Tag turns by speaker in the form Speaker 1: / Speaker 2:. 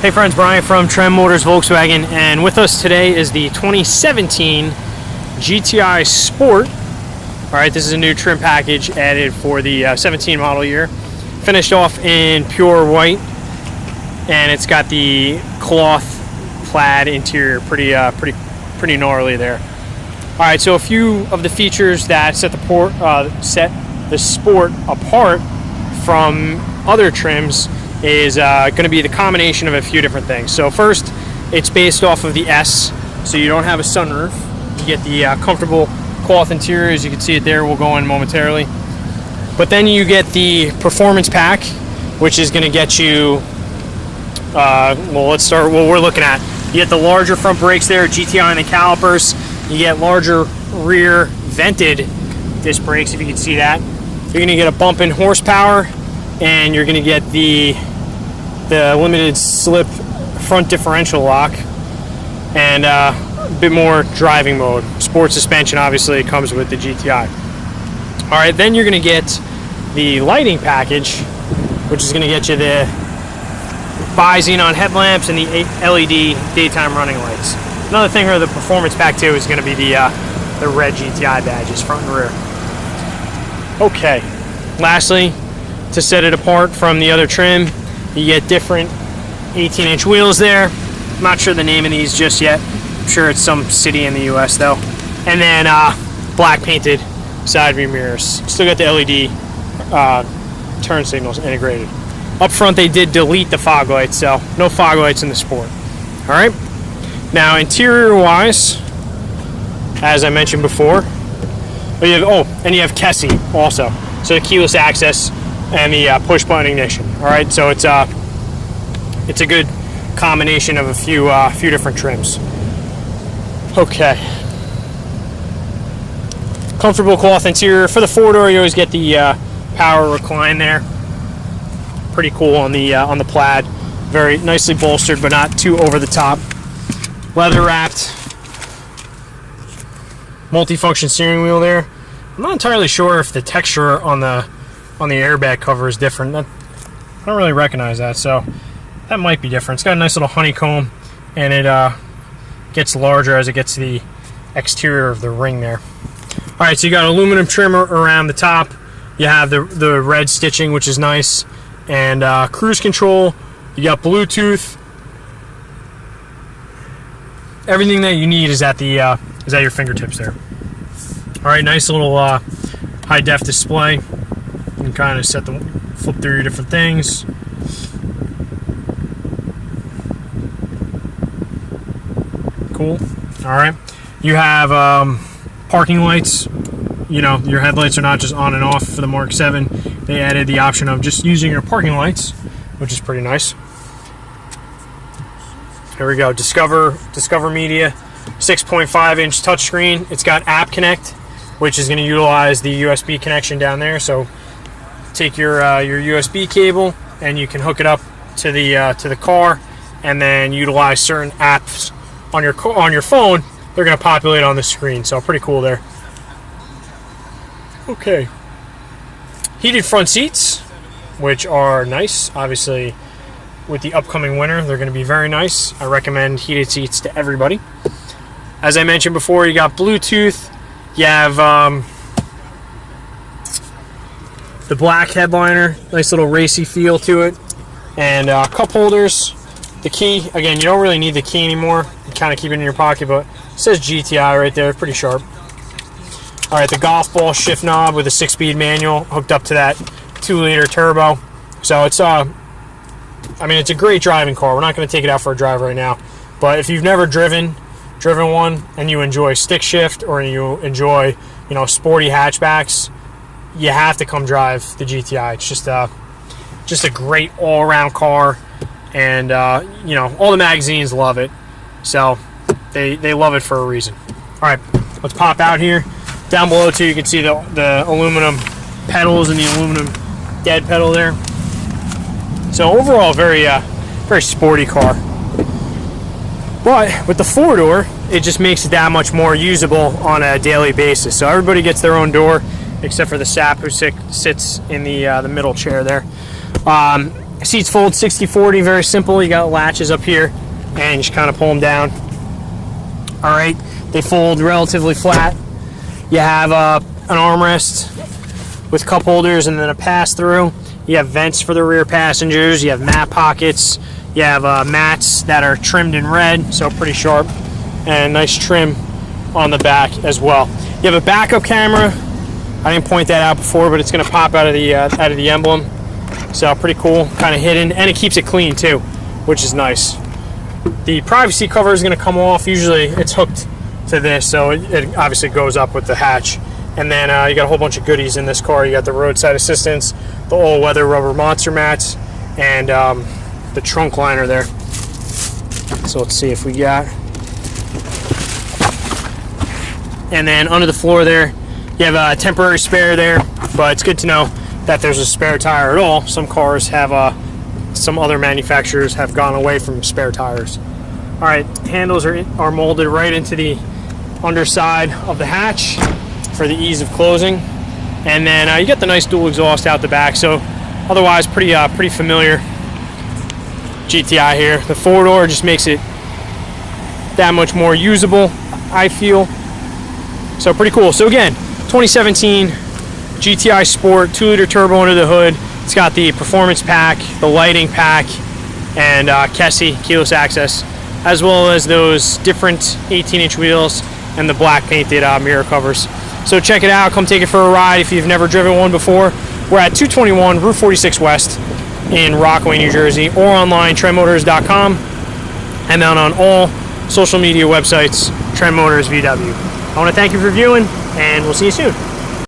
Speaker 1: Hey friends, Brian from Trem Motors Volkswagen, and with us today is the 2017 GTI Sport. Alright, this is a new trim package added for the 17 model year. Finished off in pure white, and it's got the cloth plaid interior, pretty gnarly there. Alright, so a few of the features that set the Sport apart from other trims is going to be the combination of a few different things. So first, it's based off of the S, so you don't have a sunroof. You get the comfortable cloth interior, as you can see it there. We'll go in momentarily. But then you get the performance pack, which is going to get you, well, let's start what we're looking at. You get the larger front brakes there, GTI and the calipers. You get larger rear vented disc brakes, if you can see that. You're going to get a bump in horsepower, and you're going to get the limited slip front differential lock, and a bit more driving mode. Sport suspension obviously comes with the GTI. Alright, then you're going to get the lighting package, which is going to get you the bi-xenon headlamps and the LED daytime running lights. Another thing for the performance pack too is going to be the red GTI badges, front and rear. Okay, lastly, to set it apart from the other trim, you get different 18-inch wheels there. I'm not sure the name of these just yet. I'm sure it's some city in the US though. And then black painted side view mirrors. Still got the LED turn signals integrated. Up front they did delete the fog lights, so no fog lights in the Sport. Alright, now interior wise, as I mentioned before, you have Kessie also. So the keyless access and the push button ignition. All right, so it's a good combination of a few different trims. Okay, comfortable cloth interior for the four-door. You always get the power recline there. Pretty cool on the plaid. Very nicely bolstered, but not too over the top. Leather wrapped, multifunction steering wheel there. I'm not entirely sure if the texture on the airbag cover is different. I don't really recognize that, so that might be different. It's got a nice little honeycomb, and it gets larger as it gets to the exterior of the ring there. Alright, so you got aluminum trimmer around the top. You have the red stitching, which is nice, and cruise control. You got Bluetooth. Everything that you need is at your fingertips there. Alright, nice little high def display. You can kind of flip through your different things. Cool. Alright. You have parking lights. You know, your headlights are not just on and off for the Mark 7. They added the option of just using your parking lights, which is pretty nice. Here we go. Discover Media. 6.5-inch touchscreen. It's got App Connect, which is going to utilize the USB connection down there. So take your USB cable and you can hook it up to the car, and then utilize certain apps on your phone. They're going to populate on the screen. So pretty cool there. Okay. Heated front seats, which are nice. Obviously, with the upcoming winter, they're going to be very nice. I recommend heated seats to everybody. As I mentioned before, you got Bluetooth. You have the black headliner, nice little racy feel to it, and cup holders. The key, again, you don't really need the key anymore. You kind of keep it in your pocket, but it says GTI right there, pretty sharp. All right, the golf ball shift knob with a 6-speed manual hooked up to that 2-liter turbo. So it's it's a great driving car. We're not going to take it out for a drive right now, but if you've never driven one and you enjoy stick shift, or you enjoy, sporty hatchbacks, you have to come drive the GTI. It's just a great all-around car, and all the magazines love it, so they love it for a reason. All right, let's pop out here. Down below too, you can see the aluminum pedals and the aluminum dead pedal there. So overall, very sporty car. But with the four-door, it just makes it that much more usable on a daily basis. So everybody gets their own door, except for the sap who sits in the middle chair there. Seats fold 60/40, very simple. You got latches up here, and you just kind of pull them down. All right, they fold relatively flat. You have an armrest with cup holders and then a pass-through. You have vents for the rear passengers. You have mat pockets. You have mats that are trimmed in red, so pretty sharp, and nice trim on the back as well. You have a backup camera. I didn't point that out before, but it's going to pop out of the emblem. So pretty cool, kind of hidden, and it keeps it clean too, which is nice. The privacy cover is going to come off. Usually it's hooked to this, so it obviously goes up with the hatch. And then you got a whole bunch of goodies in this car. You got the roadside assistance, the all-weather rubber monster mats, and the trunk liner there. So let's see if we got. And then under the floor there, you have a temporary spare there, but it's good to know that there's a spare tire at all. Some cars have, some other manufacturers have gone away from spare tires. All right, handles are molded right into the underside of the hatch for the ease of closing. And then you get the nice dual exhaust out the back, so otherwise pretty familiar GTI here. The four-door just makes it that much more usable, I feel. So pretty cool. So again, 2017 GTI Sport, 2-liter turbo under the hood. It's got the performance pack, the lighting pack, and KESI, keyless access, as well as those different 18-inch wheels and the black painted mirror covers. So check it out. Come take it for a ride if you've never driven one before. We're at 221 Route 46 West in Rockaway, New Jersey, or online, trendmotors.com, and then on all social media websites, Trend Motors VW. I want to thank you for viewing, and we'll see you soon.